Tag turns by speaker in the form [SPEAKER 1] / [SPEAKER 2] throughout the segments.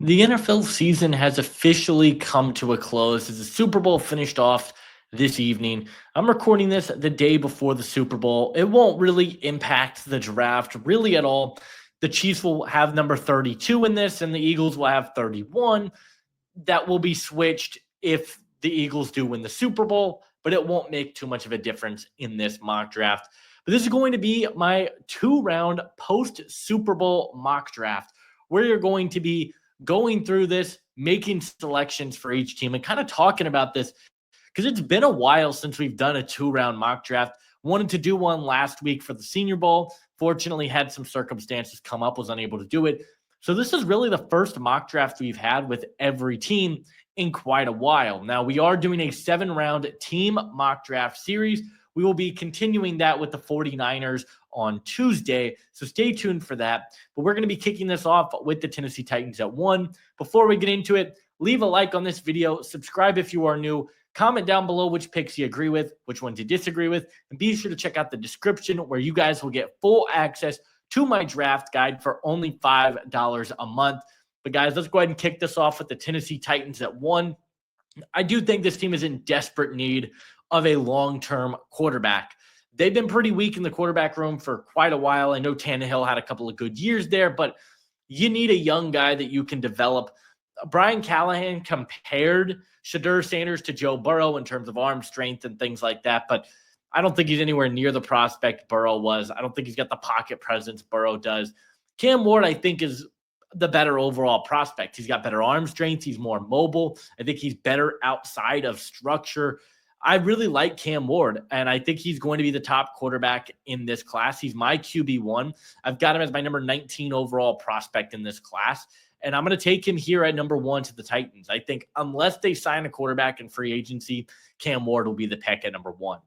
[SPEAKER 1] The NFL season has officially come to a close as the Super Bowl finished off this evening. I'm recording this the day before the Super Bowl. It won't really impact the draft really at all. The Chiefs will have number 32 in this, and the Eagles will have 31. That will be switched if the Eagles do win the Super Bowl, but it won't make too much of a difference in this mock draft. But this is going to be my 2 round post Super Bowl mock draft, where you're going to be going through this, making selections for each team, and kind of talking about this because it's been a while since we've done a 2 round mock draft. Wanted to do one last week for the Senior Bowl. Fortunately, had some circumstances come up, was unable to do it. So this is really the first mock draft we've had with every team in quite a while. Now, we are doing a 7 round team mock draft series. We will be continuing that with the 49ers on Tuesday. So stay tuned for that. But we're going to be kicking this off with the Tennessee Titans at 1. Before we get into it, leave a like on this video, subscribe if you are new, comment down below which picks you agree with, which ones you disagree with, and be sure to check out the description where you guys will get full access to my draft guide for only $5 a month. But guys, let's go ahead and kick this off with the Tennessee Titans at 1. I do think this team is in desperate need of a long-term quarterback. They've been pretty weak in the quarterback room for quite a while. I know Tannehill had a couple of good years there, but you need a young guy that you can develop. Brian Callahan compared Shedeur Sanders to Joe Burrow in terms of arm strength and things like that, but I don't think he's anywhere near the prospect Burrow was. I don't think he's got the pocket presence Burrow does. Cam Ward, I think, is the better overall prospect. He's got better arm strength. He's more mobile. I think he's better outside of structure. I really like Cam Ward, and I think he's going to be the top quarterback in this class. He's my QB1. I've got him as my number 19 overall prospect in this class, and I'm going to take him here at number 1 to the Titans. I think unless they sign a quarterback in free agency, Cam Ward will be the pick at number 1.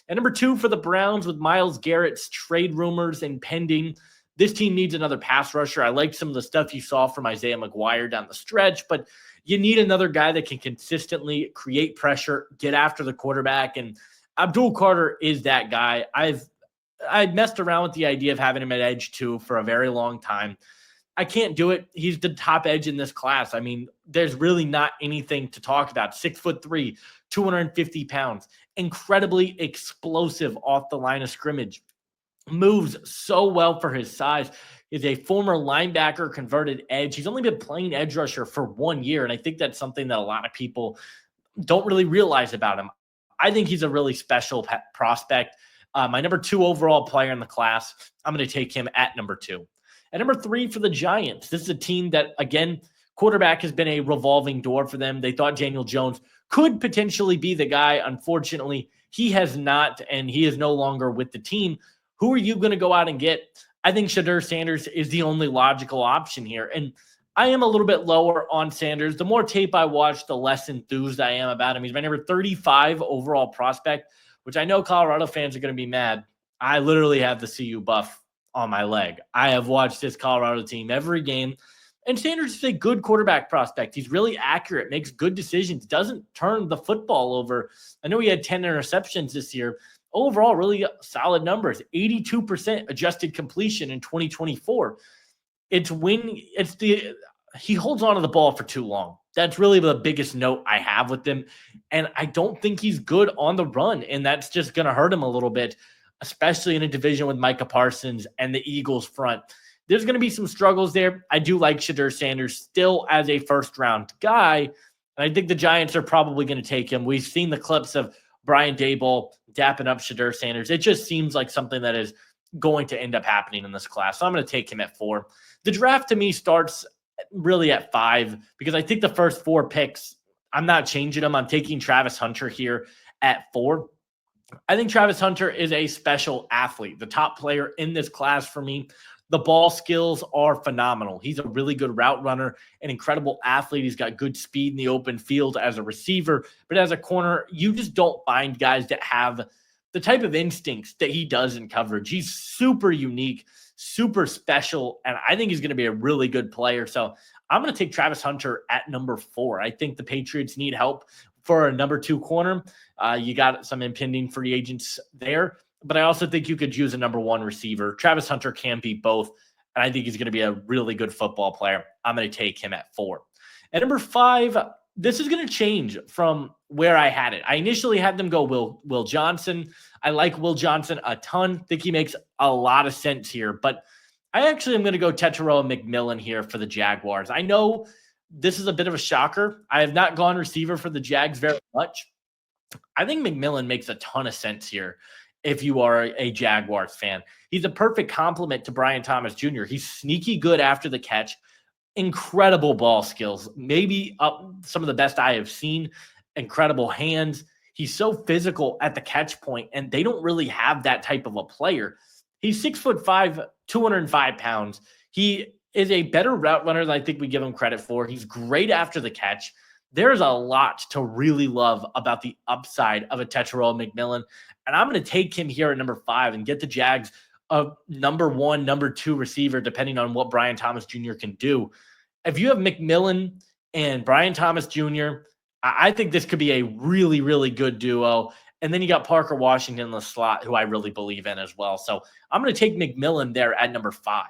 [SPEAKER 1] At number 2 for the Browns, with Myles Garrett's trade rumors impending, this team needs another pass rusher. I liked some of the stuff you saw from Isaiah McGuire down the stretch, but you need another guy that can consistently create pressure, get after the quarterback, and Abdul Carter is that guy. I'd messed around with the idea of having him at edge 2 for a very long time. I can't do it. He's the top edge in this class. I mean, there's really not anything to talk about. 6'3", 250 pounds, incredibly explosive off the line of scrimmage. Moves so well for his size. Is a former linebacker, converted edge. He's only been playing edge rusher for 1 year, and I think that's something that a lot of people don't really realize about him. I think he's a really special prospect. My number 2 overall player in the class, I'm going to take him at number 2. At number 3 for the Giants, this is a team that, again, quarterback has been a revolving door for them. They thought Daniel Jones could potentially be the guy. Unfortunately, he has not, and he is no longer with the team. Who are you going to go out and get? I think Shedeur Sanders is the only logical option here. And I am a little bit lower on Sanders. The more tape I watch, the less enthused I am about him. He's my number 35 overall prospect, which I know Colorado fans are going to be mad. I literally have the CU buff on my leg. I have watched this Colorado team every game. And Sanders is a good quarterback prospect. He's really accurate, makes good decisions, doesn't turn the football over. I know he had 10 interceptions this year. Overall, really solid numbers. 82% adjusted completion in 2024. He holds on to the ball for too long. That's really the biggest note I have with him. And I don't think he's good on the run. And that's just going to hurt him a little bit, especially in a division with Micah Parsons and the Eagles front. There's going to be some struggles there. I do like Shedeur Sanders still as a first-round guy. And I think the Giants are probably going to take him. We've seen the clips of Brian Daboll dapping up Shedeur Sanders. It just seems like something that is going to end up happening in this class. So I'm going to take him at 4. The draft to me starts really at 5 because I think the first 4 picks, I'm not changing them. I'm taking Travis Hunter here at 4. I think Travis Hunter is a special athlete, the top player in this class for me. The ball skills are phenomenal. He's a really good route runner, an incredible athlete. He's got good speed in the open field as a receiver, but as a corner, you just don't find guys that have the type of instincts that he does in coverage. He's super unique, super special, and I think he's going to be a really good player. So I'm going to take Travis Hunter at number 4. I think the Patriots need help for a number 2 corner. You got some impending free agents there. But I also think you could use a number 1 receiver. Travis Hunter can be both. and I think he's going to be a really good football player. I'm going to take him at 4. At number 5, this is going to change from where I had it. I initially had them go Will Johnson. I like Will Johnson a ton. Think he makes a lot of sense here, but I actually am going to go Tetairoa McMillan here for the Jaguars. I know this is a bit of a shocker. I have not gone receiver for the Jags very much. I think McMillan makes a ton of sense here if you are a Jaguars fan. He's a perfect complement to Brian Thomas Jr. He's sneaky good after the catch, incredible ball skills, maybe some of the best I have seen, incredible hands. He's so physical at the catch point, and they don't really have that type of a player. He's 6'5", 205 pounds. He is a better route runner than I think we give him credit for. He's great after the catch. There's a lot to really love about the upside of a Tetairoa McMillan, and I'm going to take him here at number 5 and get the Jags a number 1, number 2 receiver, depending on what Brian Thomas Jr. can do. If you have McMillan and Brian Thomas Jr., I think this could be a really, really good duo. And then you got Parker Washington in the slot, who I really believe in as well. So I'm going to take McMillan there at number 5.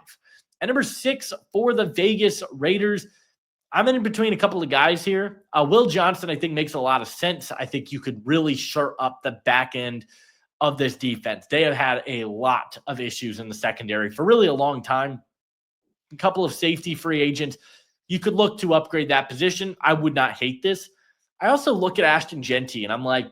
[SPEAKER 1] At number 6 for the Vegas Raiders, I'm in between a couple of guys here. Will Johnson, I think, makes a lot of sense. I think you could really shore up the back end of this defense. They have had a lot of issues in the secondary for really a long time. A couple of safety free agents. You could look to upgrade that position. I would not hate this. I also look at Ashton Genty, and I'm like,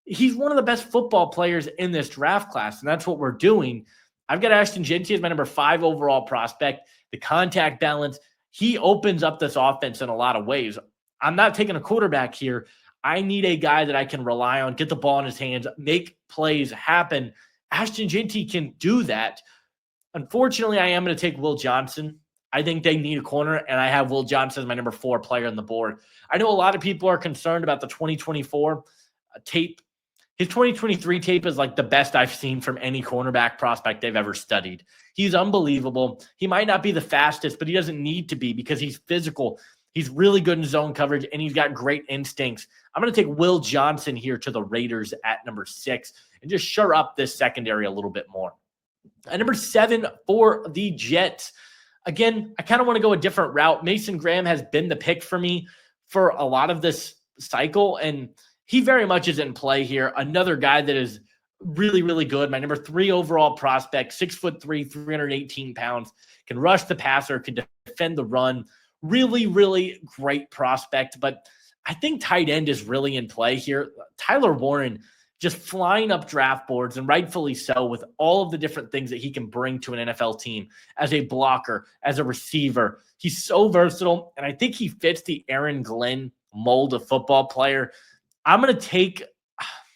[SPEAKER 1] he's one of the best football players in this draft class, and that's what we're doing. I've got Ashton Genty as my number 5 overall prospect. The contact balance, he opens up this offense in a lot of ways. I'm not taking a quarterback here. I need a guy that I can rely on, get the ball in his hands, make plays happen. Ashton Genty can do that. Unfortunately, I am going to take Will Johnson. I think they need a corner, and I have Will Johnson as my number 4 player on the board. I know a lot of people are concerned about the 2024 tape. His 2023 tape is like the best I've seen from any cornerback prospect they've ever studied. He's unbelievable. He might not be the fastest, but he doesn't need to be because he's physical. He's really good in zone coverage, and he's got great instincts. I'm going to take Will Johnson here to the Raiders at number 6 and just shore up this secondary a little bit more. At number 7 for the Jets, again, I kind of want to go a different route. Mason Graham has been the pick for me for a lot of this cycle, and he very much is in play here. Another guy that is really, really good. My number 3 overall prospect, 6'3", 318 pounds, can rush the passer, can defend the run. Really, really great prospect. But I think tight end is really in play here. Tyler Warren just flying up draft boards, and rightfully so, with all of the different things that he can bring to an NFL team as a blocker, as a receiver. He's so versatile, and I think he fits the Aaron Glenn mold of football player. I'm going to take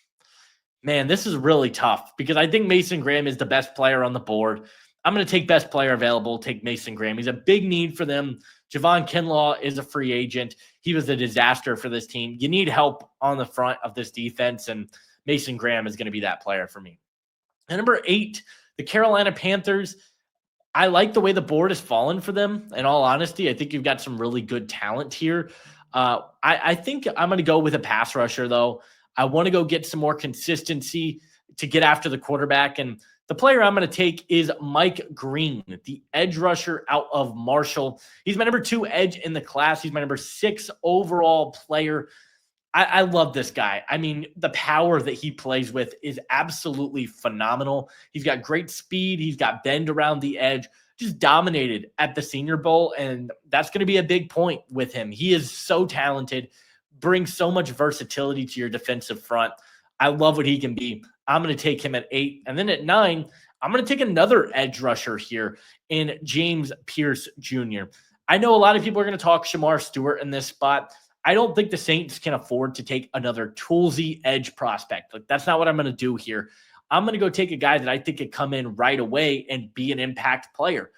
[SPEAKER 1] – man, this is really tough because I think Mason Graham is the best player on the board. I'm going to take best player available, take Mason Graham. He's a big need for them. Javon Kinlaw is a free agent. He was a disaster for this team. You need help on the front of this defense, and Mason Graham is going to be that player for me. And number 8, the Carolina Panthers. I like the way the board has fallen for them. In all honesty, I think you've got some really good talent here. I think I'm going to go with a pass rusher, though. I want to go get some more consistency to get after the quarterback. And the player I'm going to take is Mike Green, the edge rusher out of Marshall. He's my number 2 edge in the class. He's my number 6 overall player. I love this guy. I mean, the power that he plays with is absolutely phenomenal. He's got great speed. He's got bend around the edge. Just dominated at the Senior Bowl, and that's going to be a big point with him. He is so talented, brings so much versatility to your defensive front. I love what he can be. I'm going to take him at 8. And then at 9, I'm going to take another edge rusher here in James Pierce Jr. I know a lot of people are going to talk Shamar Stewart in this spot. I don't think the Saints can afford to take another toolsy edge prospect. Like, that's not what I'm going to do here. I'm going to go take a guy that I think could come in right away and be an impact player.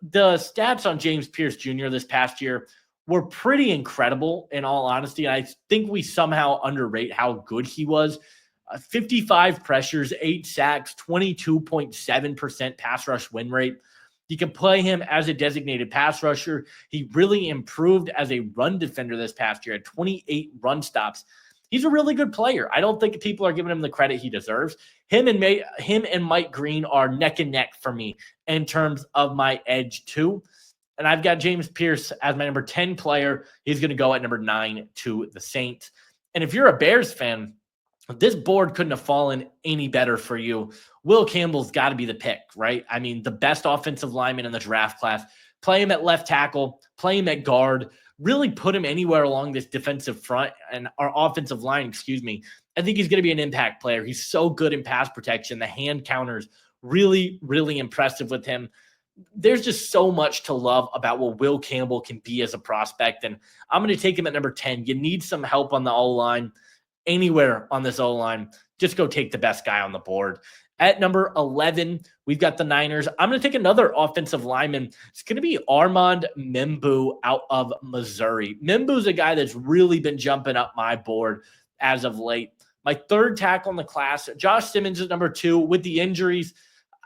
[SPEAKER 1] The stats on James Pierce Jr. this past year were pretty incredible, in all honesty. I think we somehow underrate how good he was. 55 pressures, 8 sacks, 22.7% pass rush win rate. You can play him as a designated pass rusher. He really improved as a run defender this past year at 28 run stops. He's a really good player. I don't think people are giving him the credit he deserves. Him and Mike Green are neck and neck for me in terms of my edge too. And I've got James Pierce as my number 10 player. He's going to go at number 9 to the Saints. And if you're a Bears fan, this board couldn't have fallen any better for you. Will Campbell's got to be the pick, right? I mean, the best offensive lineman in the draft class. Play him at left tackle, play him at guard, really put him anywhere along this defensive front and our offensive line, excuse me. I think he's going to be an impact player. He's so good in pass protection. The hand counters, really, really impressive with him. There's just so much to love about what Will Campbell can be as a prospect. And I'm going to take him at number 10. You need some help on the O-line. Anywhere on this O-line, just go take the best guy on the board. At number 11, we've got the Niners. I'm going to take another offensive lineman. It's going to be Armand Membu out of Missouri. Membu's a guy that's really been jumping up my board as of late. My third tackle in the class, Josh Simmons is number 2. With the injuries,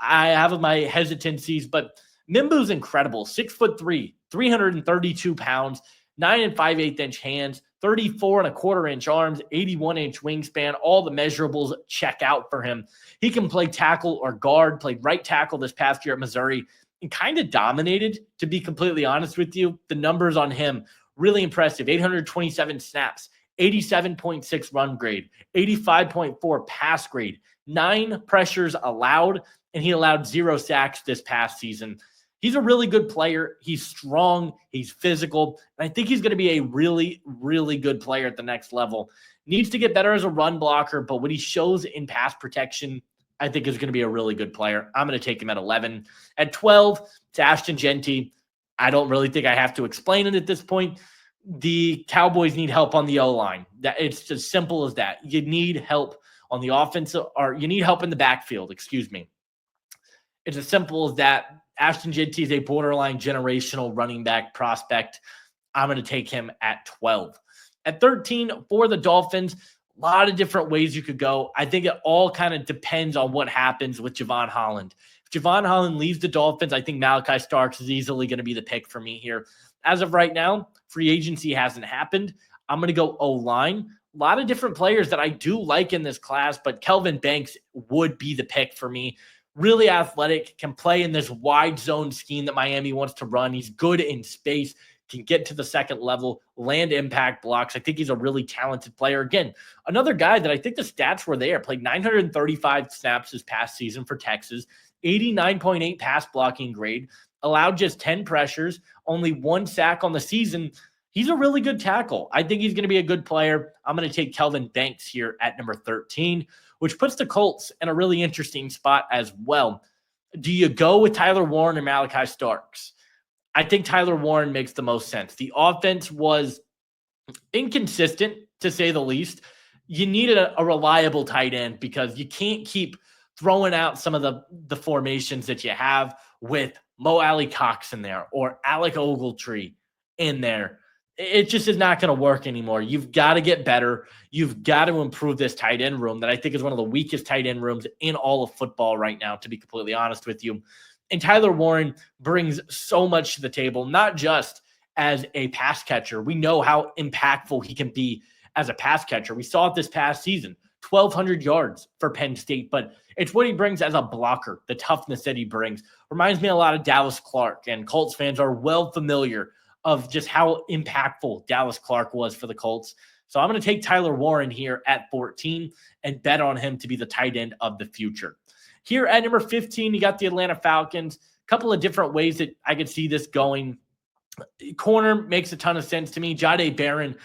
[SPEAKER 1] I have my hesitancies, but Membu's incredible. 6'3", 332 pounds, 9 5/8 inch hands, 34 1/4 inch arms, 81 inch wingspan. All the measurables check out for him. He can play tackle or guard, played right tackle this past year at Missouri, and kind of dominated, to be completely honest with you. The numbers on him, really impressive. 827 snaps, 87.6 run grade, 85.4 pass grade, 9 pressures allowed, and he allowed 0 sacks this past season. He's a really good player. He's strong. He's physical. And I think he's going to be a really, really good player at the next level. Needs to get better as a run blocker, but what he shows in pass protection, I think is going to be a really good player. I'm going to take him at 11. At 12, it's Ashton Genty. I don't really think I have to explain it at this point. The Cowboys need help on the O-line. It's as simple as that. You need help on the offensive, or you need help in the backfield, excuse me. It's as simple as that. Ashton Genty is a borderline generational running back prospect. I'm going to take him at 12. At 13 for the Dolphins, a lot of different ways you could go. I think it all kind of depends on what happens with Javon Holland. If Javon Holland leaves the Dolphins, I think Malachi Starks is easily going to be the pick for me here. As of right now, free agency hasn't happened. I'm going to go O-line. A lot of different players that I do like in this class, but Kelvin Banks would be the pick for me. Really athletic, can play in this wide zone scheme that Miami wants to run. He's good in space, can get to the second level, land impact blocks. I think he's a really talented player. Again, another guy that I think the stats were there, played 935 snaps this past season for Texas, 89.8 pass blocking grade, allowed just 10 pressures, only 1 sack on the season. He's a really good tackle. I think he's going to be a good player. I'm going to take Kelvin Banks here at number 13, which puts the Colts in a really interesting spot as well. Do you go with Tyler Warren or Malachi Starks? I think Tyler Warren makes the most sense. The offense was inconsistent, to say the least. You needed a reliable tight end because you can't keep throwing out some of the formations that you have with Mo Alley Cox in there or Alec Ogletree in there. It just is not going to work anymore. You've got to get better. You've got to improve this tight end room that I think is one of the weakest tight end rooms in all of football right now, to be completely honest with you. And Tyler Warren brings so much to the table, not just as a pass catcher. We know how impactful he can be as a pass catcher. We saw it this past season, 1,200 yards for Penn State, but it's what he brings as a blocker, the toughness that he brings. Reminds me a lot of Dallas Clark, and Colts fans are well familiar of just how impactful Dallas Clark was for the Colts. So I'm going to take Tyler Warren here at 14 and bet on him to be the tight end of the future. Here at number 15, you got the Atlanta Falcons. A couple of different ways that I could see this going. Corner makes a ton of sense to me. Jahdae Barron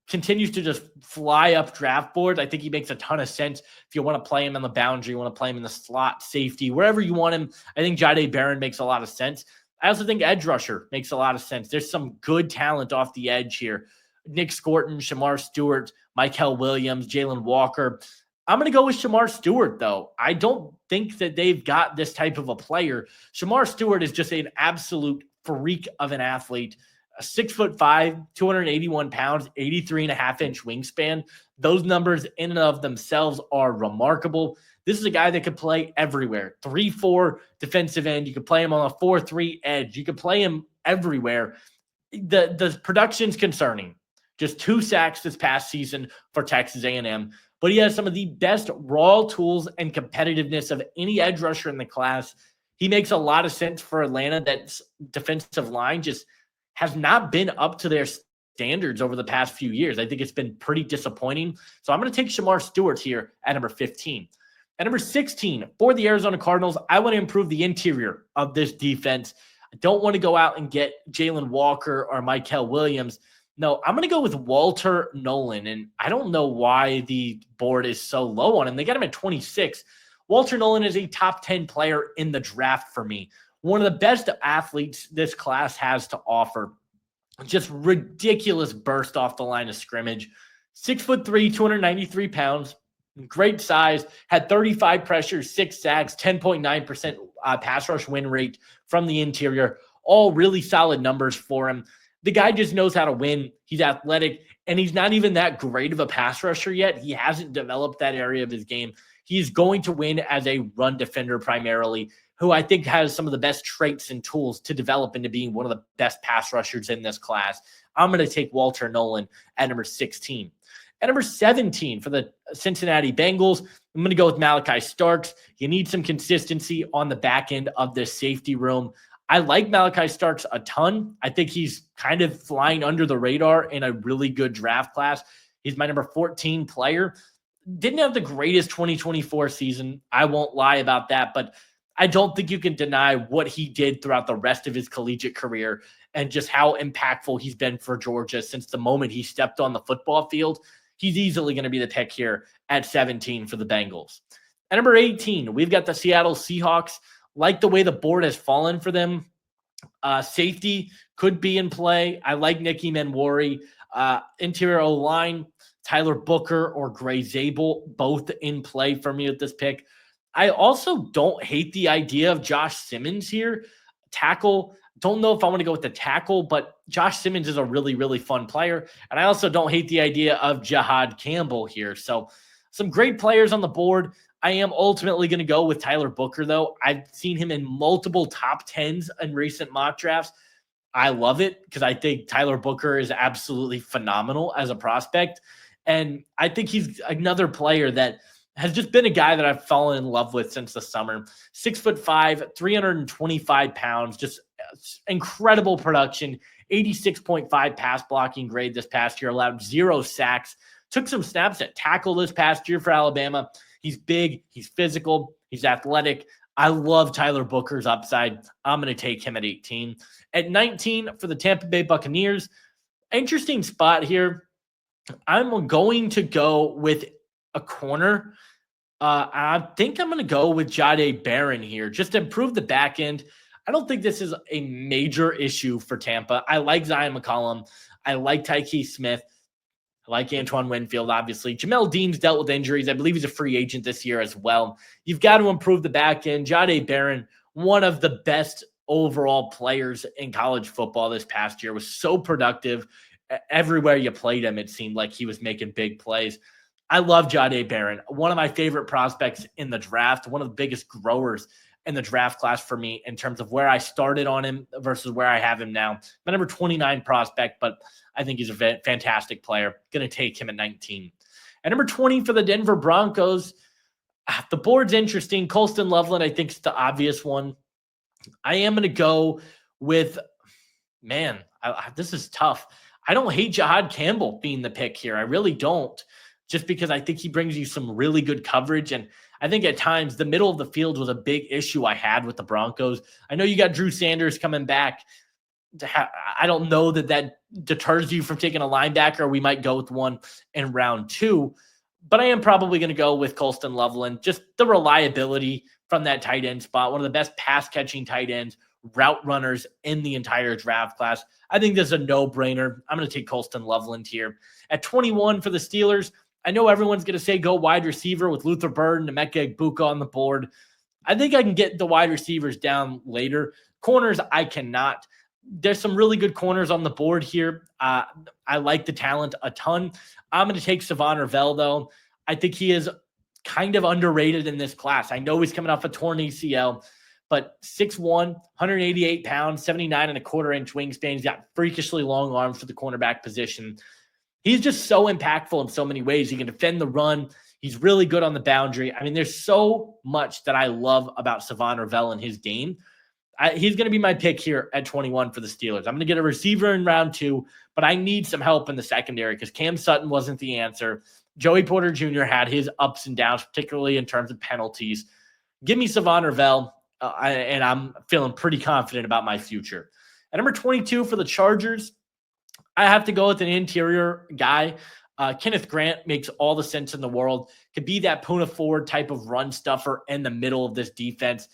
[SPEAKER 1] continues to just fly up draft boards. I think he makes a ton of sense. If you want to play him on the boundary, you want to play him in the slot, safety, wherever you want him, I think Jahdae Barron makes a lot of sense. I also think edge rusher makes a lot of sense. There's some good talent off the edge here. Nick Scorton, Shamar Stewart, Mykel Williams, Jalen Walker. I'm going to go with Shamar Stewart, though. I don't think that they've got this type of a player. Shamar Stewart is just an absolute freak of an athlete. 6'5", 281 pounds, 83.5-inch wingspan. Those numbers in and of themselves are remarkable. This is a guy that could play everywhere. 3-4 defensive end. You could play him on a 4-3 edge. You could play him everywhere. The production's concerning. just 2 sacks this past season for Texas A&M. But he has some of the best raw tools and competitiveness of any edge rusher in the class. He makes a lot of sense for Atlanta. That defensive line just has not been up to their standards over the past few years. I think it's been pretty disappointing. So I'm going to take Shamar Stewart here at number 15. At number 16, for the Arizona Cardinals, I want to improve the interior of this defense. I don't want to go out and get Jalen Walker or Mykel Williams. No, I'm going to go with Walter Nolan, and I don't know why the board is so low on him. They got him at 26. Walter Nolan is a top 10 player in the draft for me. One of the best athletes this class has to offer. Just ridiculous burst off the line of scrimmage. 6'3", 293 pounds. Great size. Had 35 pressures, 6 sacks, 10.9% pass rush win rate from the interior. All really solid numbers for him. The guy just knows how to win. He's athletic, and he's not even that great of a pass rusher yet. He hasn't developed that area of his game. He's going to win as a run defender primarily, who I think has some of the best traits and tools to develop into being one of the best pass rushers in this class. I'm going to take Walter Nolan at number 16. At number 17 for the Cincinnati Bengals, I'm going to go with Malachi Starks. You need some consistency on the back end of the safety room. I like Malachi Starks a ton. I think he's kind of flying under the radar in a really good draft class. He's my number 14 player. Didn't have the greatest 2024 season. I won't lie about that, but I don't think you can deny what he did throughout the rest of his collegiate career and just how impactful he's been for Georgia since the moment he stepped on the football field. He's easily going to be the pick here at 17 for the Bengals. At number 18, we've got the Seattle Seahawks. Like the way the board has fallen for them. Safety could be in play. I like Nicky Manwari. Interior O-line, Tyler Booker or Gray Zabel, both in play for me with this pick. I also don't hate the idea of Josh Simmons here. Tackle, don't know if I want to go with the tackle, but Josh Simmons is a really, really fun player. And I also don't hate the idea of Jahad Campbell here. So some great players on the board. I am ultimately going to go with Tyler Booker, though. I've seen him in multiple top 10s in recent mock drafts. I love it because I think Tyler Booker is absolutely phenomenal as a prospect. And I think he's another player that has just been a guy that I've fallen in love with since the summer. 6'5", 325 pounds, just incredible production, 86.5 pass blocking grade this past year, allowed 0 sacks, took some snaps at tackle this past year for Alabama. He's big, he's physical, he's athletic. I love Tyler Booker's upside. I'm going to take him at 18. At 19 for the Tampa Bay Buccaneers, interesting spot here. I'm going to go with a corner. I think I'm going to go with Jahdae Barron here, just to improve the back end. I don't think this is a major issue for Tampa. I like Zion McCollum. I like Tyke Smith. I like Antoine Winfield, obviously. Jamel Dean's dealt with injuries. I believe he's a free agent this year as well. You've got to improve the back end. Jahdae Barron, one of the best overall players in college football this past year, was so productive. Everywhere you played him, it seemed like he was making big plays. I love Jahdae Barron, one of my favorite prospects in the draft, one of the biggest growers in the draft class for me in terms of where I started on him versus where I have him now. My number 29 prospect, but I think he's a fantastic player. Going to take him at 19. At number 20 for the Denver Broncos, the board's interesting. Colston Loveland, I think, is the obvious one. I am going to go with, this is tough. I don't hate Jahad Campbell being the pick here. I really don't, just because I think he brings you some really good coverage. And I think at times the middle of the field was a big issue I had with the Broncos. I know you got Drew Sanders coming back. I don't know that deters you from taking a linebacker. We might go with one in round 2, but I am probably going to go with Colston Loveland. Just the reliability from that tight end spot, one of the best pass catching tight ends, route runners in the entire draft class. I think this is a no-brainer. I'm going to take Colston Loveland here. At 21 for the Steelers, I know everyone's going to say go wide receiver with Luther Bird and Emeka Egbuka on the board. I think I can get the wide receivers down later. Corners, I cannot. There's some really good corners on the board here. I like the talent a ton. I'm going to take Savon Revell, though. I think he is kind of underrated in this class. I know he's coming off a torn ACL, but 6'1", 188 pounds, 79 and a quarter inch wingspan. He's got freakishly long arms for the cornerback position. He's just so impactful in so many ways. He can defend the run. He's really good on the boundary. I mean, there's so much that I love about Savon Ravel and his game. He's going to be my pick here at 21 for the Steelers. I'm going to get a receiver in round 2, but I need some help in the secondary because Cam Sutton wasn't the answer. Joey Porter Jr. had his ups and downs, particularly in terms of penalties. Give me Savon Ravel, and I'm feeling pretty confident about my future. At number 22 for the Chargers, I have to go with an interior guy. Kenneth Grant makes all the sense in the world. Could be that Puna Ford type of run stuffer in the middle of this defense.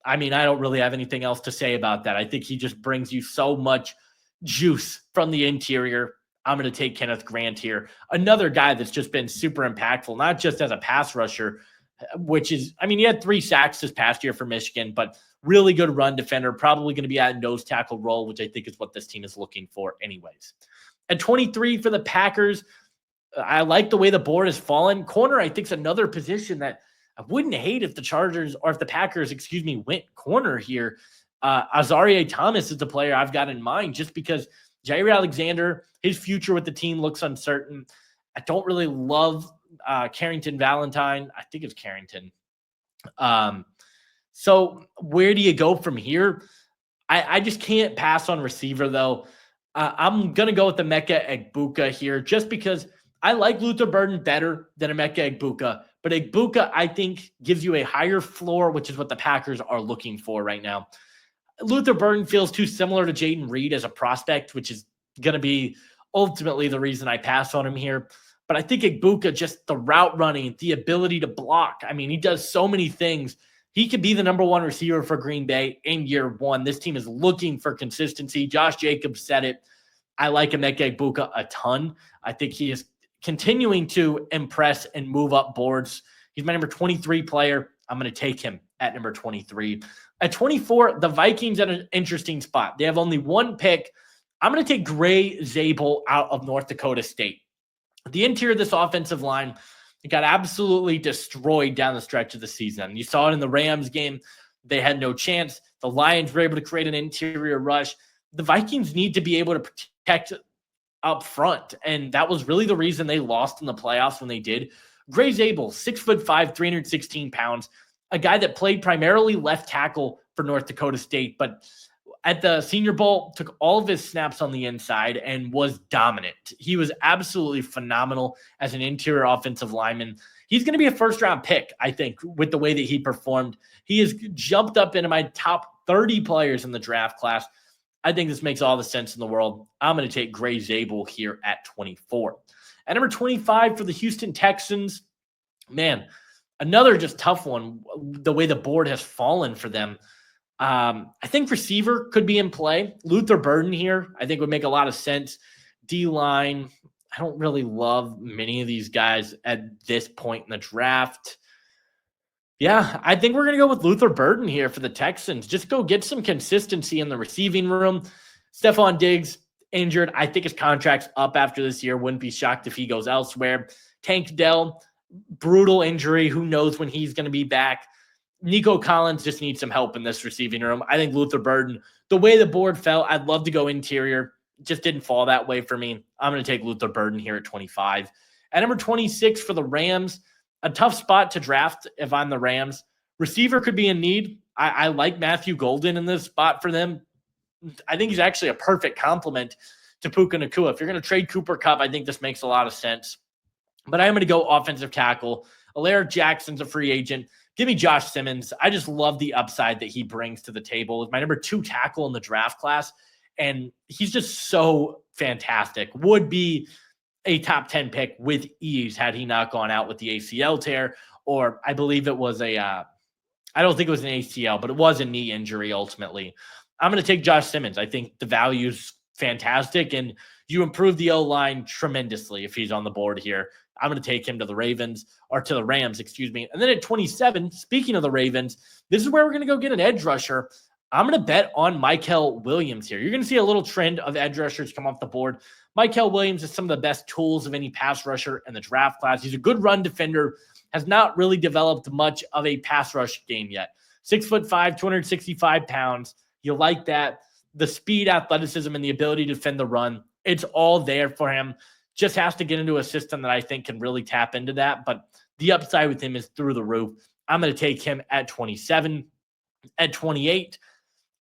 [SPEAKER 1] I mean, I don't really have anything else to say about that. I think he just brings you so much juice from the interior. I'm going to take Kenneth Grant here. Another guy that's just been super impactful, not just as a pass rusher, which is, I mean, he had 3 sacks this past year for Michigan, but really good run defender, probably going to be at nose tackle role, which I think is what this team is looking for anyways. At 23 for the Packers, I like the way the board has fallen. Corner, I think, is another position that I wouldn't hate if the Chargers or if the Packers, went corner here. Azaria Thomas is the player I've got in mind just because Jair Alexander, his future with the team looks uncertain. I don't really love Carrington Valentine. I think it's Carrington. So where do you go from here? I just can't pass on receiver, though. I'm going to go with the Emeka Egbuka here just because I like Luther Burden better than Emeka Egbuka. But Egbuka, I think, gives you a higher floor, which is what the Packers are looking for right now. Luther Burden feels too similar to Jaden Reed as a prospect, which is going to be ultimately the reason I pass on him here. But I think Egbuka, just the route running, the ability to block. I mean, he does so many things. He could be the number 1 receiver for Green Bay in year 1. This team is looking for consistency. Josh Jacobs said it. I like Emeka Egbuka a ton. I think he is continuing to impress and move up boards. He's my number 23 player. I'm going to take him at number 23. At 24, the Vikings at an interesting spot. They have only 1 pick. I'm going to take Gray Zabel out of North Dakota State. The interior of this offensive line got absolutely destroyed down the stretch of the season. You saw it in the Rams game. They had no chance. The Lions were able to create an interior rush. The Vikings need to be able to protect up front, and that was really the reason they lost in the playoffs when they did. Gray Zabel, 6'5", 316 pounds, a guy that played primarily left tackle for North Dakota State, but at the Senior Bowl, took all of his snaps on the inside and was dominant. He was absolutely phenomenal as an interior offensive lineman. He's going to be a first-round pick, I think, with the way that he performed. He has jumped up into my top 30 players in the draft class. I think this makes all the sense in the world. I'm going to take Gray Zabel here at 24. At number 25 for the Houston Texans, man, another just tough one, the way the board has fallen for them. I think receiver could be in play. Luther Burden here, I think, would make a lot of sense. D-line, I don't really love many of these guys at this point in the draft. Yeah, I think we're going to go with Luther Burden here for the Texans. Just go get some consistency in the receiving room. Stephon Diggs, injured. I think his contract's up after this year. Wouldn't be shocked if he goes elsewhere. Tank Dell, brutal injury. Who knows when he's going to be back. Nico Collins just needs some help in this receiving room. I think Luther Burden, the way the board fell, I'd love to go interior. Just didn't fall that way for me. I'm going to take Luther Burden here at 25. At number 26 for the Rams, a tough spot to draft if I'm the Rams. Receiver could be in need. I like Matthew Golden in this spot for them. I think he's actually a perfect complement to Puka Nacua. If you're going to trade Cooper Kupp, I think this makes a lot of sense. But I'm going to go offensive tackle. Alaric Jackson's a free agent. Give me Josh Simmons. I just love the upside that he brings to the table. He's my number 2 tackle in the draft class, and he's just so fantastic. Would be a top 10 pick with ease had he not gone out with the ACL tear, or I believe it was I don't think it was an ACL, but it was a knee injury ultimately. I'm going to take Josh Simmons. I think the value's fantastic, and you improve the O-line tremendously if he's on the board here. I'm going to take him to the Rams. And then at 27, speaking of the Ravens, this is where we're going to go get an edge rusher. I'm going to bet on Michael Williams here. You're going to see a little trend of edge rushers come off the board. Michael Williams is some of the best tools of any pass rusher in the draft class. He's a good run defender, has not really developed much of a pass rush game yet. 6'5", 265 pounds. You like that. The speed, athleticism, and the ability to defend the run, it's all there for him. Just has to get into a system that I think can really tap into that. But the upside with him is through the roof. I'm going to take him at 27. At 28,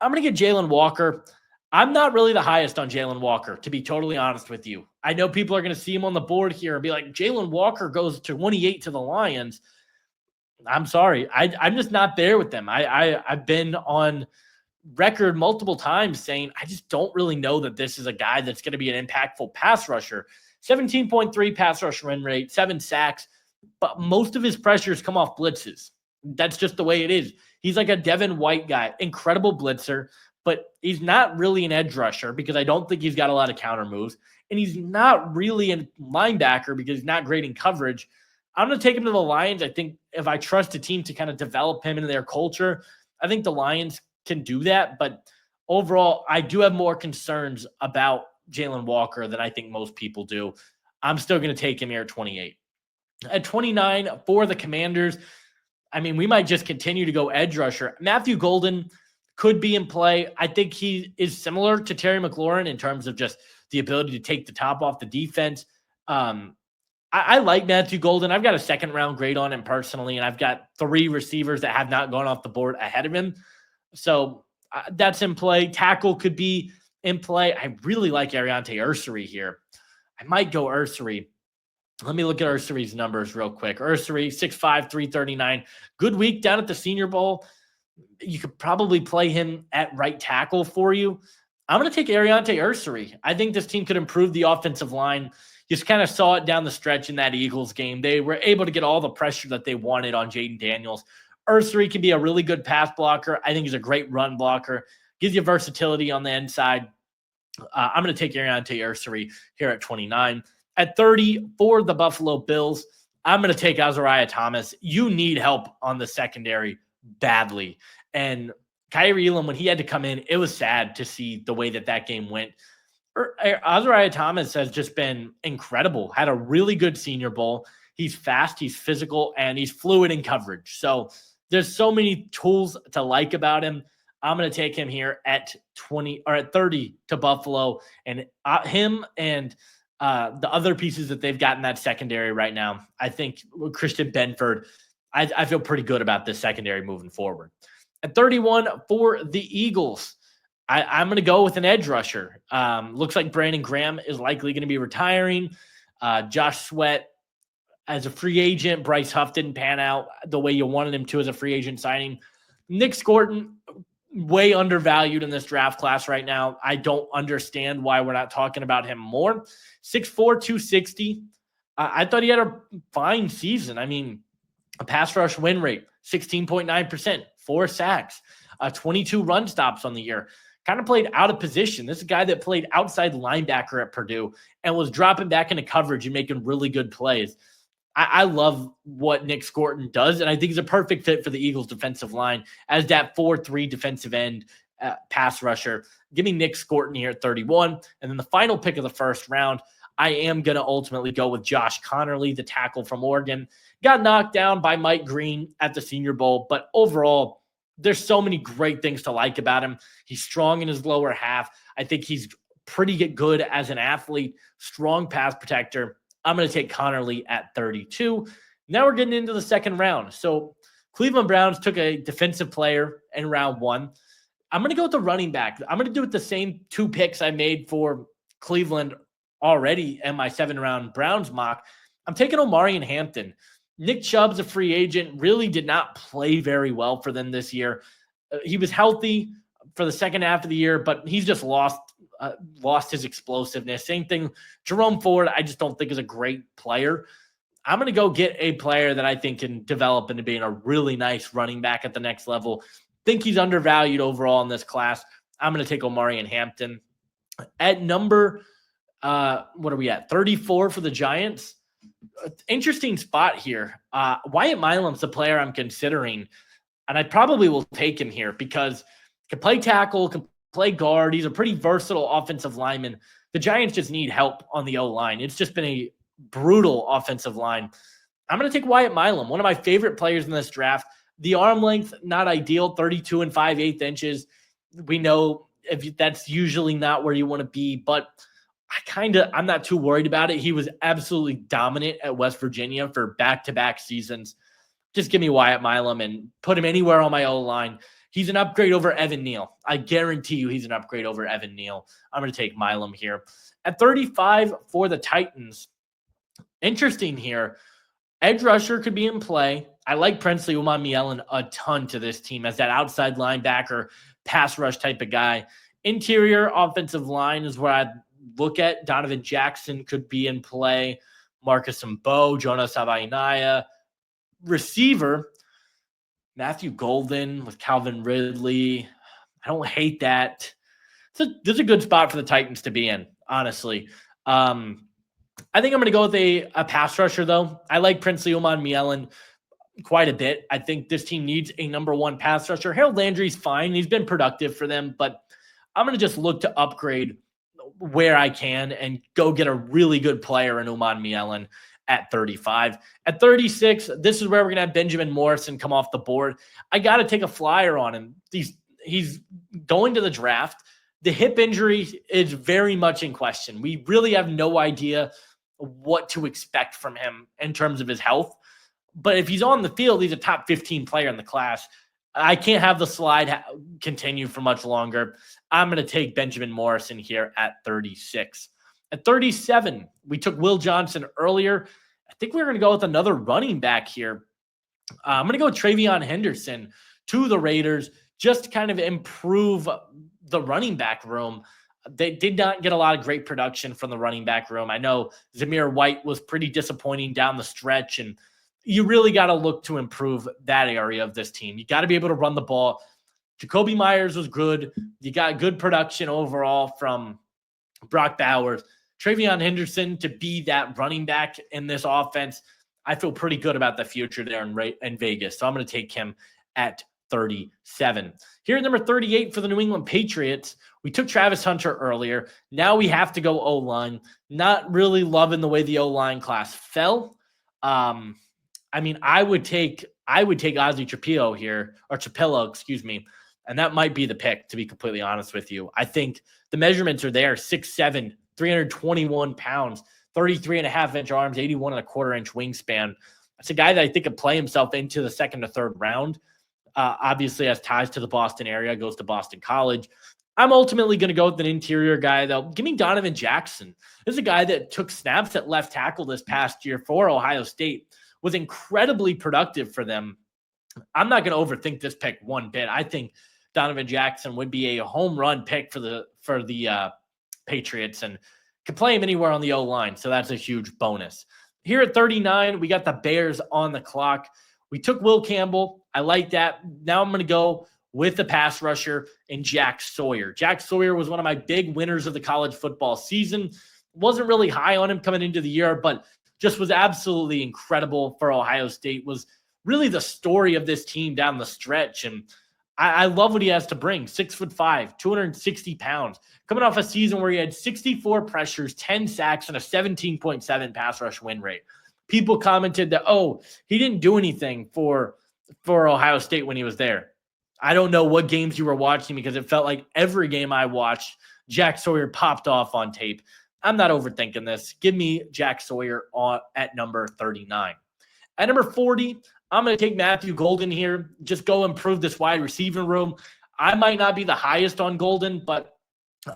[SPEAKER 1] I'm going to get Jalen Walker. I'm not really the highest on Jalen Walker, to be totally honest with you. I know people are going to see him on the board here and be like, Jalen Walker goes to 28 to the Lions. I'm sorry. I'm just not there with them. I've been on record multiple times saying I just don't really know that this is a guy that's going to be an impactful pass rusher. 17.3 pass rush win rate, 7 sacks, but most of his pressures come off blitzes. That's just the way it is. He's like a Devin White guy, incredible blitzer, but he's not really an edge rusher because I don't think he's got a lot of counter moves. And he's not really a linebacker because he's not great in coverage. I'm going to take him to the Lions. I think if I trust a team to kind of develop him into their culture, I think the Lions can do that. But overall, I do have more concerns about Jalen Walker than I think most people do. I'm still going to take him here at 28. At 29 for the Commanders, I mean, we might just continue to go edge rusher. Matthew Golden could be in play. I think he is similar to Terry McLaurin in terms of just the ability to take the top off the defense. I like Matthew Golden. I've got a second-round grade on him personally, and I've got 3 receivers that have not gone off the board ahead of him. So that's in play. Tackle could be in play. I really like Ariante Ursary here. I might go Ursary. Let me look at Ursari's numbers real quick. Ursary, 6'5", 339. Good week down at the Senior Bowl. You could probably play him at right tackle for you. I'm going to take Ariante Ursary. I think this team could improve the offensive line. Just kind of saw it down the stretch in that Eagles game. They were able to get all the pressure that they wanted on Jaden Daniels. Ursary can be a really good pass blocker. I think he's a great run blocker. Gives you versatility on the inside. I'm going to take Ariante Ursary here at 29. At 30 for the Buffalo Bills, I'm going to take Azariah Thomas. You need help on the secondary badly. And Kyrie Elam, when he had to come in, it was sad to see the way that game went. Azariah Thomas has just been incredible. Had a really good Senior Bowl. He's fast, he's physical, and he's fluid in coverage. So there's so many tools to like about him. I'm going to take him here at 20 or at 30 to Buffalo, and him and the other pieces that they've got in that secondary right now. I think Christian Benford, I feel pretty good about this secondary moving forward. At 31 for the Eagles, I'm going to go with an edge rusher. Looks like Brandon Graham is likely going to be retiring. Josh Sweat as a free agent. Bryce Huff didn't pan out the way you wanted him to as a free agent signing. Nick Scorton, way undervalued in this draft class right now. I don't understand why we're not talking about him more. 6'4", 260. I thought he had a fine season. I mean, a pass rush win rate, 16.9%, 4 sacks, 22 run stops on the year. Kind of played out of position. This is a guy that played outside linebacker at Purdue and was dropping back into coverage and making really good plays. I love what Nick Scorton does, and I think he's a perfect fit for the Eagles defensive line as that 4-3 defensive end pass rusher. Give me Nick Scorton here at 31. And then the final pick of the first round, I am going to ultimately go with Josh Connerly, the tackle from Oregon. Got knocked down by Mike Green at the Senior Bowl, but overall, there's so many great things to like about him. He's strong in his lower half. I think he's pretty good as an athlete, strong pass protector. I'm going to take Connerly at 32. Now we're getting into the second round. So Cleveland Browns took a defensive player in round 1. I'm going to go with the running back. I'm going to do it the same 2 picks I made for Cleveland already in my 7-round Browns mock. I'm taking Omarion Hampton. Nick Chubb's a free agent, really did not play very well for them this year. He was healthy for the second half of the year, but he's just lost his explosiveness. Same thing, Jerome Ford, I just don't think is a great player. I'm going to go get a player that I think can develop into being a really nice running back at the next level. Think he's undervalued overall in this class. I'm going to take Omarion Hampton. At number, what are we at? 34 for the Giants. Interesting spot here. Wyatt Milam's the player I'm considering, and I probably will take him here because he can play tackle, can play guard. He's a pretty versatile offensive lineman. The Giants just need help on the O-line. It's just been a brutal offensive line. I'm going to take Wyatt Milam, one of my favorite players in this draft. The arm length, not ideal, 32 and 5/8 inches. We know if that's usually not where you want to be, but I'm not too worried about it. He was absolutely dominant at West Virginia for back-to-back seasons. Just give me Wyatt Milam and put him anywhere on my O-line. He's an upgrade over Evan Neal. I guarantee you he's an upgrade over Evan Neal. I'm going to take Milam here. At 35 for the Titans, interesting here. Edge rusher could be in play. I like Princely Umanmielen a ton to this team as that outside linebacker, pass rush type of guy. Interior offensive line is where I'd look at. Donovan Jackson could be in play. Marcus Mbo, Jonas Avainaya. Receiver, Matthew Golden with Calvin Ridley. I don't hate that. This is a good spot for the Titans to be in, honestly. I think I'm going to go with a pass rusher, though. I like Princely Umanmielen quite a bit. I think this team needs a number one pass rusher. Harold Landry's fine. He's been productive for them, but I'm going to just look to upgrade where I can and go get a really good player in Umanmielen at 35. At 36, this is where we're going to have Benjamin Morrison come off the board. I got to take a flyer on him. He's going to the draft. The hip injury is very much in question. We really have no idea what to expect from him in terms of his health. But if he's on the field, he's a top 15 player in the class. I can't have the slide continue for much longer. I'm going to take Benjamin Morrison here at 36. At 37, we took Will Johnson earlier. I think we're going to go with another running back here. I'm going to go with Travion Henderson to the Raiders just to kind of improve the running back room. They did not get a lot of great production from the running back room. I know Zamir White was pretty disappointing down the stretch, and you really got to look to improve that area of this team. You got to be able to run the ball. Jacoby Myers was good. You got good production overall from Brock Bowers. Travion Henderson to be that running back in this offense, I feel pretty good about the future there in Vegas. So I'm going to take him at 37. Here at number 38 for the New England Patriots, we took Travis Hunter earlier. Now we have to go O-line. Not really loving the way the O-line class fell. I would take Ozzie Trapillo here, or Trapillo, excuse me, and that might be the pick, to be completely honest with you. I think the measurements are there: 6'7", 321 pounds, 33.5-inch arms, 81.25-inch wingspan. That's a guy that I think could play himself into the second or third round. Obviously has ties to the Boston area, goes to Boston College. I'm ultimately going to go with an interior guy, though. Give me Donovan Jackson. This is a guy that took snaps at left tackle this past year for Ohio State, was incredibly productive for them. I'm not going to overthink this pick one bit. I think Donovan Jackson would be a home run pick for the Patriots and could play him anywhere on the O-line, so that's a huge bonus. Here at 39, we got the Bears on the clock. We took Will Campbell. I like that. Now I'm going to go with the pass rusher and Jack Sawyer. Jack Sawyer was one of my big winners of the college football season. Wasn't really high on him coming into the year, but just was absolutely incredible for Ohio State. Was really the story of this team down the stretch. And I love what he has to bring. 6'5", 260 pounds. Coming off a season where he had 64 pressures, 10 sacks, and a 17.7 pass rush win rate. People commented that, he didn't do anything for Ohio State when he was there. I don't know what games you were watching because it felt like every game I watched, Jack Sawyer popped off on tape. I'm not overthinking this. Give me Jack Sawyer at number 39. At number 40, I'm going to take Matthew Golden here. Just go improve this wide receiver room. I might not be the highest on Golden, but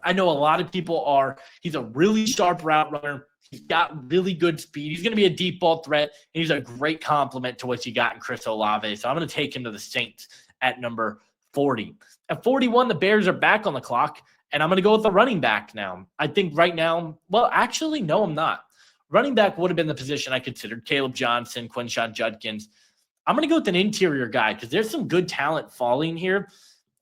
[SPEAKER 1] I know a lot of people are. He's a really sharp route runner. He's got really good speed. He's going to be a deep ball threat, and he's a great complement to what you got in Chris Olave. So I'm going to take him to the Saints at number 40. At 41, the Bears are back on the clock, and I'm going to go with the running back now. I think right now, well, actually, no, I'm not. Running back would have been the position I considered. Caleb Johnson, Quinshon Judkins. I'm going to go with an interior guy because there's some good talent falling here.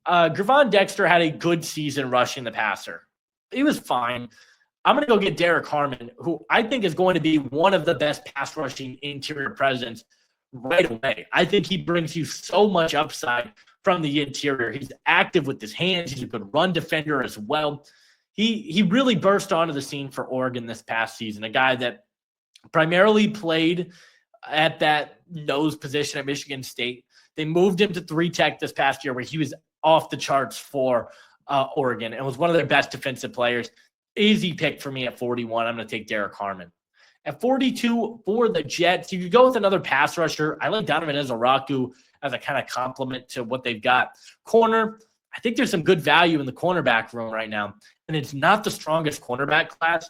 [SPEAKER 1] Gervon Dexter had a good season rushing the passer. He was fine. I'm going to go get Derek Harmon, who I think is going to be one of the best pass rushing interior presence right away. I think he brings you so much upside from the interior. He's active with his hands. He's a good run defender as well. He really burst onto the scene for Oregon this past season, a guy that primarily played at that nose position at Michigan State. They moved him to 3-tech this past year where he was off the charts for Oregon and was one of their best defensive players. Easy pick for me at 41. I'm going to take Derek Harmon. At 42 for the Jets, you could go with another pass rusher. I like Donovan Ezaraku as a kind of complement to what they've got. Corner, I think there's some good value in the cornerback room right now, and it's not the strongest cornerback class.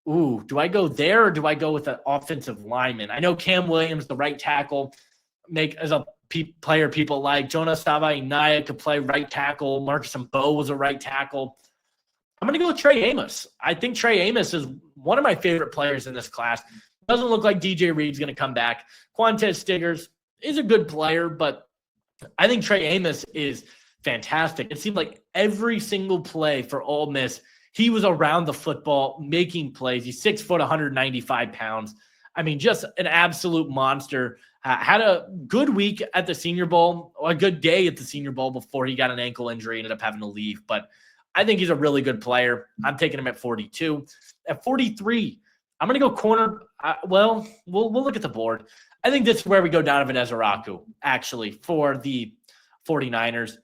[SPEAKER 1] Ooh, do I go there or do I go with an offensive lineman? I know Cam Williams, the right tackle, as a player people like. Jonas Savaiinaia could play right tackle. Marcus Mbow was a right tackle. I'm going to go with Trey Amos. I think Trey Amos is one of my favorite players in this class. Doesn't look like DJ Reed's going to come back. Quantez Stiggers is a good player, but I think Trey Amos is fantastic. It seemed like every single play for Ole Miss, he was around the football, making plays. He's 6 foot, 195 pounds. I mean, just an absolute monster. Had a good week at the Senior Bowl, or a good day at the Senior Bowl before he got an ankle injury, ended up having to leave. But I think he's a really good player. I'm taking him at 42. At 43, I'm going to go corner. We'll look at the board. I think this is where we go Donovan Ezaraku, actually, for the 49ers.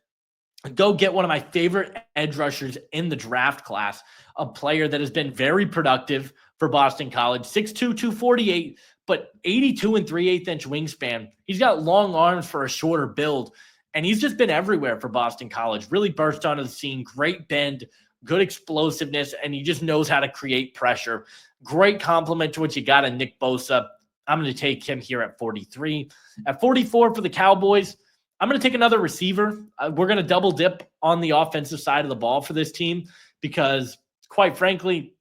[SPEAKER 1] Go get one of my favorite edge rushers in the draft class, a player that has been very productive for Boston College, 6'2", 248, but 82 and 3/8 inch wingspan. He's got long arms for a shorter build, and he's just been everywhere for Boston College. Really burst onto the scene, great bend, good explosiveness, and he just knows how to create pressure. Great compliment to what you got in Nick Bosa. I'm going to take him here at 43. At 44 for the Cowboys, I'm going to take another receiver. We're going to double dip on the offensive side of the ball for this team because, quite frankly,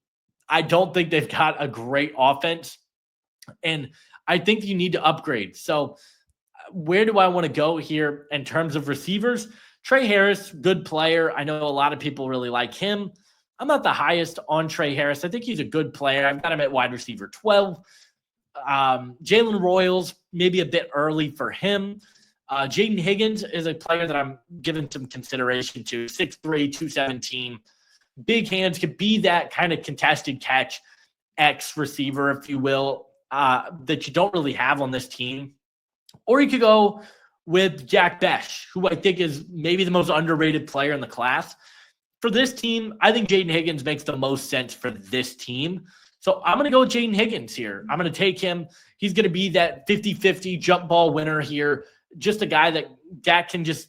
[SPEAKER 1] I don't think they've got a great offense, and I think you need to upgrade. So where do I want to go here in terms of receivers? Trey Harris, good player. I know a lot of people really like him. I'm not the highest on Trey Harris. I think he's a good player. I've got him at wide receiver 12. Jalen Royals, maybe a bit early for him. Jaden Higgins is a player that I'm giving some consideration to. 6'3", 217. Big hands, could be that kind of contested catch X receiver, if you will, that you don't really have on this team. Or you could go with Jack Besh, who I think is maybe the most underrated player in the class. For this team, I think Jaden Higgins makes the most sense for this team. So I'm going to go with Jaden Higgins here. I'm going to take him. He's going to be that 50-50 jump ball winner here. Just a guy that Dak can just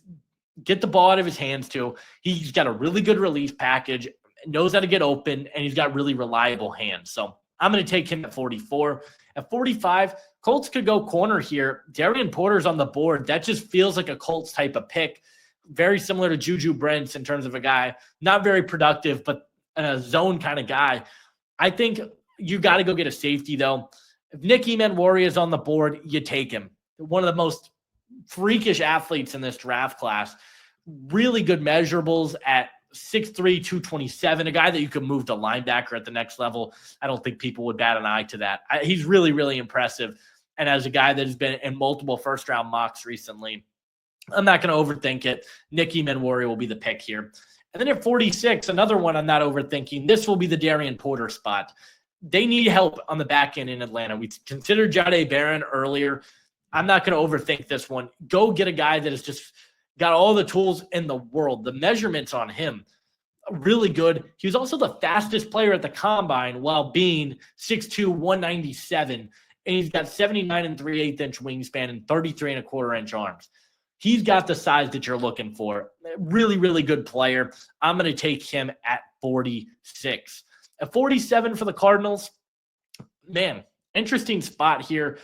[SPEAKER 1] get the ball out of his hands to. He's got a really good release package, knows how to get open, and he's got really reliable hands. So I'm going to take him at 44. At 45, Colts could go corner here. Darian Porter's on the board. That just feels like a Colts type of pick. Very similar to Juju Brents in terms of a guy, not very productive, but a zone kind of guy. I think you got to go get a safety, though. If Nick Emmanwori is on the board, you take him. One of the most freakish athletes in this draft class. Really good measurables at 6'3", 227, a guy that you could move to linebacker at the next level. I don't think people would bat an eye to that. He's really, really impressive. And as a guy that has been in multiple first-round mocks recently, I'm not going to overthink it. Nick Emmanwori will be the pick here. And then at 46, another one I'm not overthinking. This will be the Darian Porter spot. They need help on the back end in Atlanta. We considered Jahdae Barron earlier. I'm not going to overthink this one. Go get a guy that has just got all the tools in the world. The measurements on him, really good. He was also the fastest player at the combine while being 6'2", 197. And he's got 79 and 3/8 inch wingspan and 33 and a quarter inch arms. He's got the size that you're looking for. Really, really good player. I'm going to take him at 46. At 47 for the Cardinals, man, interesting spot here.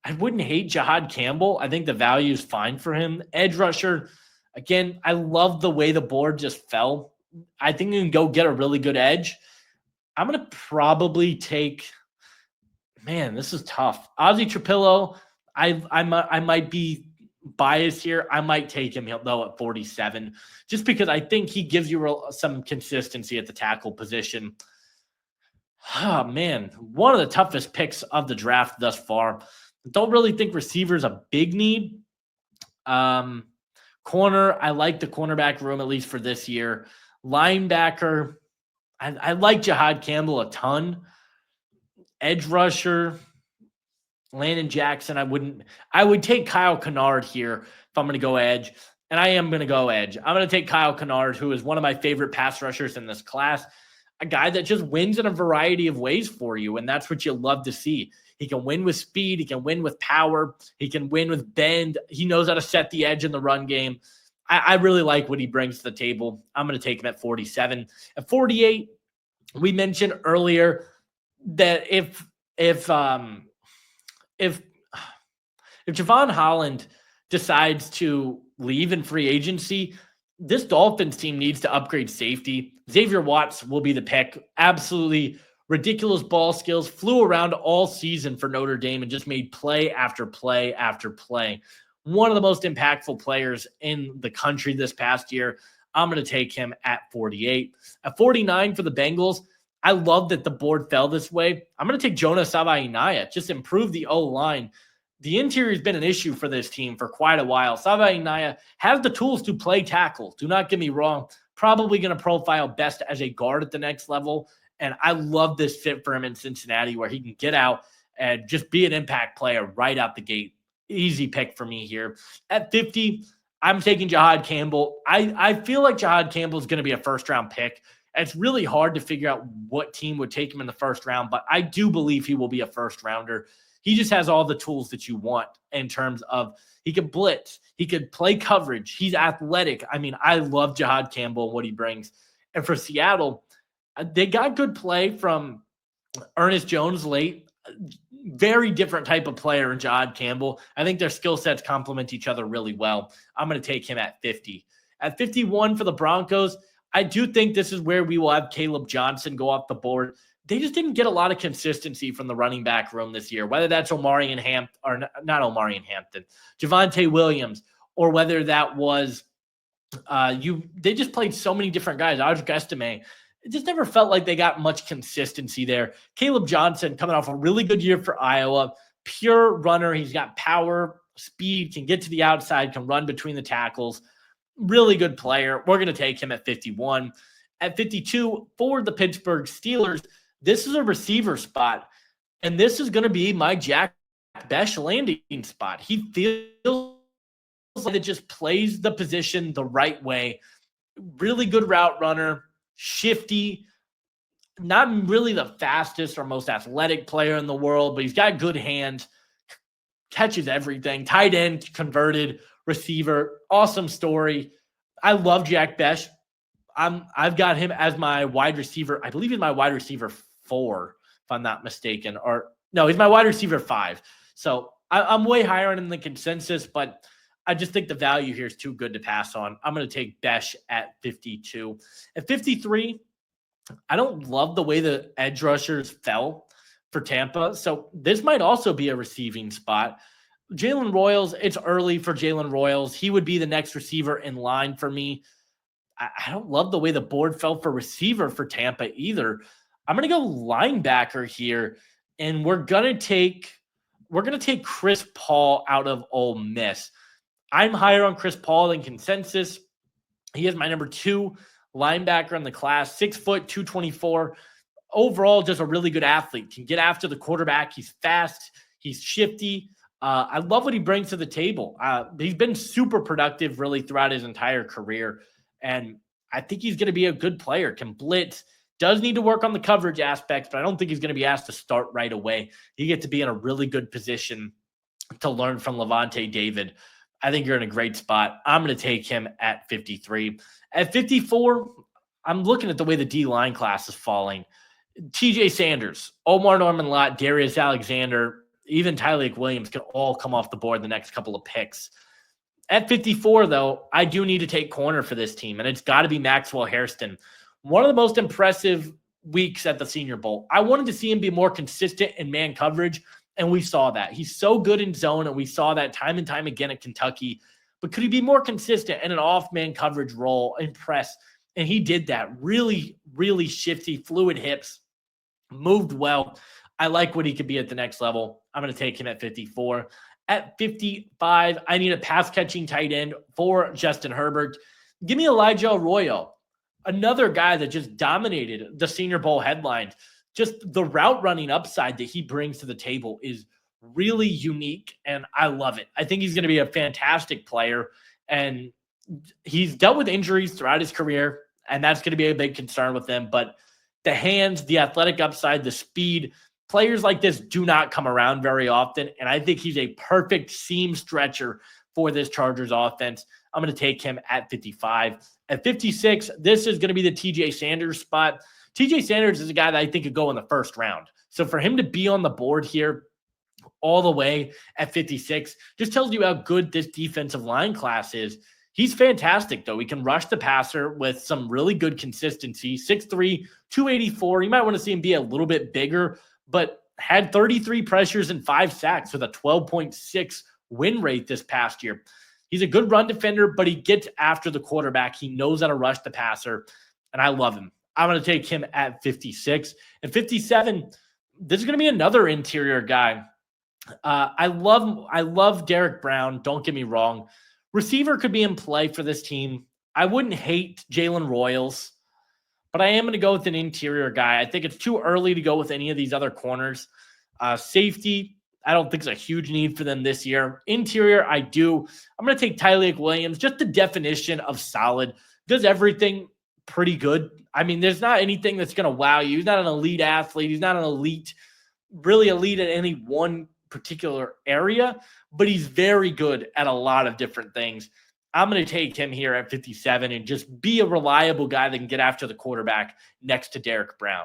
[SPEAKER 1] I wouldn't hate Jahad Campbell. I think the value is fine for him. Edge rusher, again, I love the way the board just fell. I think you can go get a really good edge. I'm going to probably take, man, this is tough. Ozzie Trapillo, I might be biased here. I might take him, though, at 47, just because I think he gives you some consistency at the tackle position. Oh, man, one of the toughest picks of the draft thus far. Don't really think receiver's a big need. Corner, I like the cornerback room, at least for this year. Linebacker, I like Jahad Campbell a ton. Edge rusher, Landon Jackson, I would take Kyle Kennard here if I'm going to go edge. And I am going to go edge. I'm going to take Kyle Kennard, who is one of my favorite pass rushers in this class. a guy that just wins in a variety of ways for you, and that's what you love to see. He can win with speed. He can win with power. He can win with bend. He knows how to set the edge in the run game. I really like what he brings to the table. I'm going to take him at 47. At 48, we mentioned earlier that if Javon Holland decides to leave in free agency, this Dolphins team needs to upgrade safety. Xavier Watts will be the pick. Absolutely ridiculous ball skills, flew around all season for Notre Dame and just made play after play after play. One of the most impactful players in the country this past year. I'm going to take him at 48. At 49 for the Bengals, I love that the board fell this way. I'm going to take Jonah Savaiinaya, just improve the O-line. The interior has been an issue for this team for quite a while. Savaiinaya has the tools to play tackle. Do not get me wrong. Probably going to profile best as a guard at the next level. And I love this fit for him in Cincinnati where he can get out and just be an impact player right out the gate. Easy pick for me here. At 50, I'm taking Jahad Campbell. I feel like Jahad Campbell is going to be a first-round pick. It's really hard to figure out what team would take him in the first round, but I do believe he will be a first-rounder. He just has all the tools that you want in terms of he could blitz. He could play coverage. He's athletic. I mean, I love Jahad Campbell and what he brings. And for Seattle, they got good play from Ernest Jones late. Very different type of player in Jahad Campbell. I think their skill sets complement each other really well. I'm going to take him at 50. At 51 for the Broncos, I do think this is where we will have Caleb Johnson go off the board. They just didn't get a lot of consistency from the running back room this year, whether that's Omarion Hampton, or not Omarion Hampton, Javonte Williams, or whether that was they just played so many different guys. Audric Estime. It just never felt like they got much consistency there. Caleb Johnson coming off a really good year for Iowa, pure runner. He's got power, speed, can get to the outside, can run between the tackles. Really good player. We're going to take him at 51. At 52 for the Pittsburgh Steelers, this is a receiver spot, and this is going to be my Jack Bech landing spot. He feels like it just plays the position the right way. Really good route runner, shifty, not really the fastest or most athletic player in the world, but he's got good hands, catches everything. Tight end, converted, receiver, awesome story. I love Jack Bech. I've got him as my wide receiver. I believe he's my wide receiver 4, if I'm not mistaken. Or no, he's my wide receiver 5. So I'm way higher on him than the consensus, but I just think the value here is too good to pass on. I'm going to take Bech at 52. At 53, I don't love the way the edge rushers fell for Tampa. So this might also be a receiving spot. Jalen Royals, it's early for Jalen Royals. He would be the next receiver in line for me. I don't love the way the board fell for receiver for Tampa either. I'm going to go linebacker here, and we're going to take Chris Paul out of Ole Miss. I'm higher on Chris Paul than consensus. He is my number 2 linebacker in the class, 6 foot, 224. Overall, just a really good athlete. Can get after the quarterback. He's fast. He's shifty. I love what he brings to the table. He's been super productive really throughout his entire career. And I think he's going to be a good player, can blitz, does need to work on the coverage aspects, but I don't think he's going to be asked to start right away. You get to be in a really good position to learn from Levante David. I think you're in a great spot. I'm going to take him at 53. At 54, I'm looking at the way the D-line class is falling. TJ Sanders, Omar Norman-Lott, Darius Alexander, even Tyleik Williams can all come off the board in the next couple of picks. At 54, though, I do need to take corner for this team, and it's got to be Maxwell Hairston. One of the most impressive weeks at the Senior Bowl. I wanted to see him be more consistent in man coverage, and we saw that. He's so good in zone, and we saw that time and time again at Kentucky. But could he be more consistent in an off-man coverage role and press? And he did that. Really, really shifty, fluid hips, moved well. I like what he could be at the next level. I'm going to take him at 54. At 55, I need a pass-catching tight end for Justin Herbert. Give me Elijah Arroyo, another guy that just dominated the Senior Bowl headlines. Just the route running upside that he brings to the table is really unique, and I love it. I think he's going to be a fantastic player, and he's dealt with injuries throughout his career, and that's going to be a big concern with him. But The hands, the athletic upside, the speed. Players like this do not come around very often, and I think he's a perfect seam stretcher for this Chargers offense. I'm going to take him at 55. At 56, this is going to be the TJ Sanders spot. TJ Sanders is a guy that I think could go in the first round. So for him to be on the board here all the way at 56 just tells you how good this defensive line class is. He's fantastic, though. He can rush the passer with some really good consistency. 6'3", 284. You might want to see him be a little bit bigger, but had 33 pressures and 5 sacks with a 12.6 win rate this past year. He's a good run defender, but he gets after the quarterback. He knows how to rush the passer, and I love him. I'm going to take him at 56. At 57, this is going to be another interior guy. I love Derek Brown. Don't get me wrong. Receiver could be in play for this team. I wouldn't hate Jalen Royals, but I am going to go with an interior guy. I think it's too early to go with any of these other corners. Safety, I don't think it's a huge need for them this year. Interior, I do. I'm going to take Tyleik Williams, just the definition of solid. Does everything pretty good. I mean, there's not anything that's going to wow you. He's not an elite athlete. He's not an elite, really elite at any one particular area, but he's very good at a lot of different things. I'm going to take him here at 57 and just be a reliable guy that can get after the quarterback next to Derek Brown.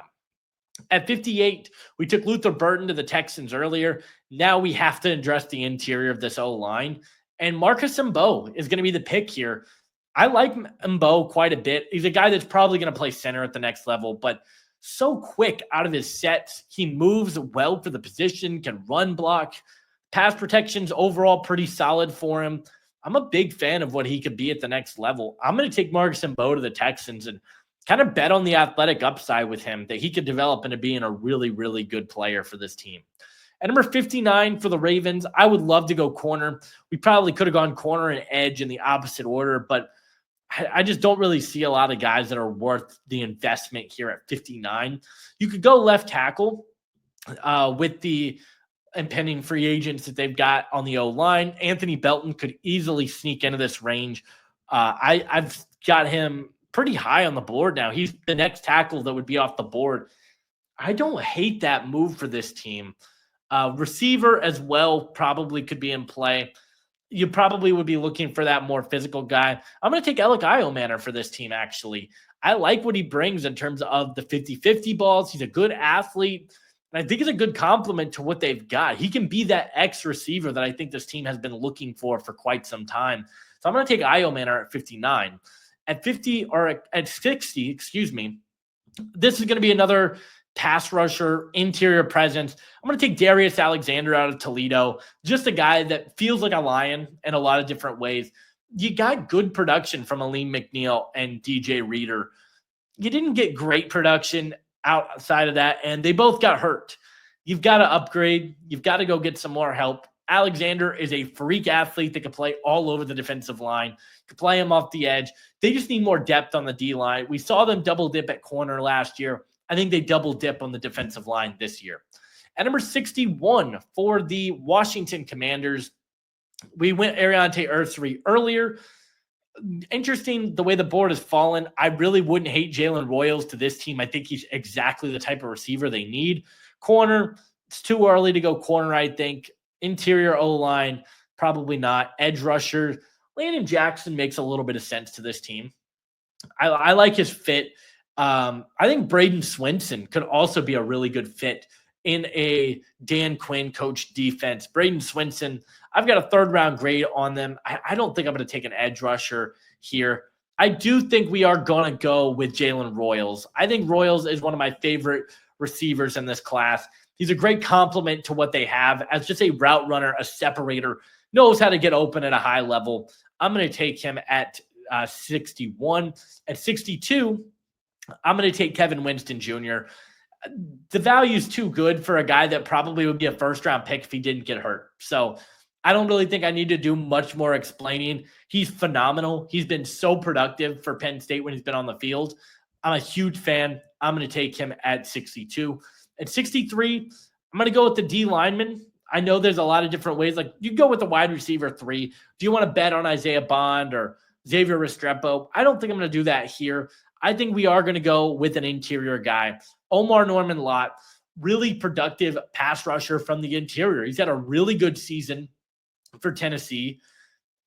[SPEAKER 1] At 58, we took Luther Burton to the Texans earlier. Now we have to address the interior of this O-line. And Marcus Mbo is going to be the pick here. I like Mbo quite a bit. He's a guy that's probably going to play center at the next level, but so quick out of his sets. He moves well for the position, can run block. Pass protection's overall pretty solid for him. I'm a big fan of what he could be at the next level. I'm going to take Marcus Mbo to the Texans and kind of bet on the athletic upside with him that he could develop into being a really, really good player for this team. At number 59 for the Ravens, I would love to go corner. We probably could have gone corner and edge in the opposite order, but I just don't really see a lot of guys that are worth the investment here at 59. You could go left tackle with the impending free agents that they've got on the O-line. Anthony Belton could easily sneak into this range. I've got him pretty high on the board now. He's the next tackle that would be off the board. I don't hate that move for this team. Receiver as well probably could be in play. You probably would be looking for that more physical guy. I'm going to take Alec Iomanner for this team, actually. I like what he brings in terms of the 50-50 balls. He's a good athlete, and I think it's a good complement to what they've got. He can be that X receiver that I think this team has been looking for quite some time. So I'm going to take Iomanner at 59. At 50 or at 60, excuse me, this is going to be another pass rusher, interior presence. I'm going to take Darius Alexander out of Toledo, just a guy that feels like a lion in a lot of different ways. You got good production from Aleem McNeil and DJ Reader. You didn't get great production outside of that, and they both got hurt. You've got to upgrade. You've got to go get some more help. Alexander is a freak athlete that can play all over the defensive line. Can play him off the edge. They just need more depth on the D-line. We saw them double dip at corner last year. I think they double dip on the defensive line this year. At number 61 for the Washington Commanders, we went Ariante Ersary earlier. Interesting the way the board has fallen. I really wouldn't hate Jalen Royals to this team. I think he's exactly the type of receiver they need. Corner, it's too early to go corner, I think. Interior O-line, probably not. Edge rusher, Landon Jackson makes a little bit of sense to this team. I like his fit. I think Braden Swinson could also be a really good fit in a Dan Quinn coach defense. Braden Swinson, I've got a third-round grade on them. I don't think I'm going to take an edge rusher here. I do think we are going to go with Jalen Royals. I think Royals is one of my favorite receivers in this class. He's a great complement to what they have as just a route runner, a separator, knows how to get open at a high level. I'm going to take him at 61. At 62, I'm going to take Kevin Winston Jr. The value is too good for a guy that probably would be a first-round pick if he didn't get hurt. So I don't really think I need to do much more explaining. He's phenomenal. He's been so productive for Penn State when he's been on the field. I'm a huge fan. I'm going to take him at 62. At 63, I'm going to go with the D lineman. I know there's a lot of different ways. Like you go with the wide receiver 3. Do you want to bet on Isaiah Bond or Xavier Restrepo? I don't think I'm going to do that here. I think we are going to go with an interior guy. Omar Norman Lott, really productive pass rusher from the interior. He's had a really good season for Tennessee.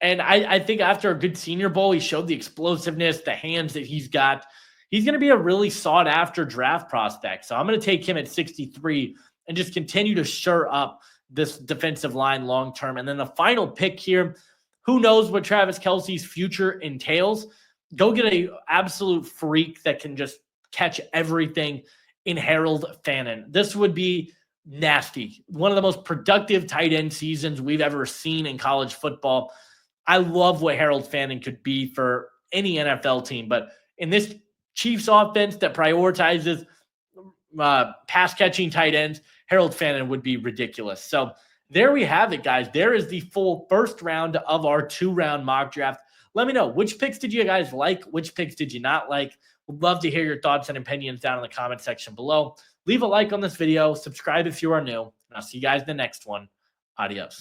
[SPEAKER 1] And I think after a good Senior Bowl, he showed the explosiveness, the hands that he's got. He's going to be a really sought after draft prospect. So I'm going to take him at 63 and just continue to shore up this defensive line long term. And then the final pick here, who knows what Travis Kelce's future entails? Go get a absolute freak that can just catch everything in Harold Fannin. This would be nasty. One of the most productive tight end seasons we've ever seen in college football. I love what Harold Fannin could be for any NFL team, but in this Chiefs offense that prioritizes pass catching tight ends, Harold Fannin would be ridiculous. So there we have it, guys. There is the full first round of our 2-round mock draft. Let me know, which picks did you guys like? Which picks did you not like? Would love to hear your thoughts and opinions down in the comment section below. Leave a like on this video. Subscribe if you are new. And I'll see you guys in the next one. Adios.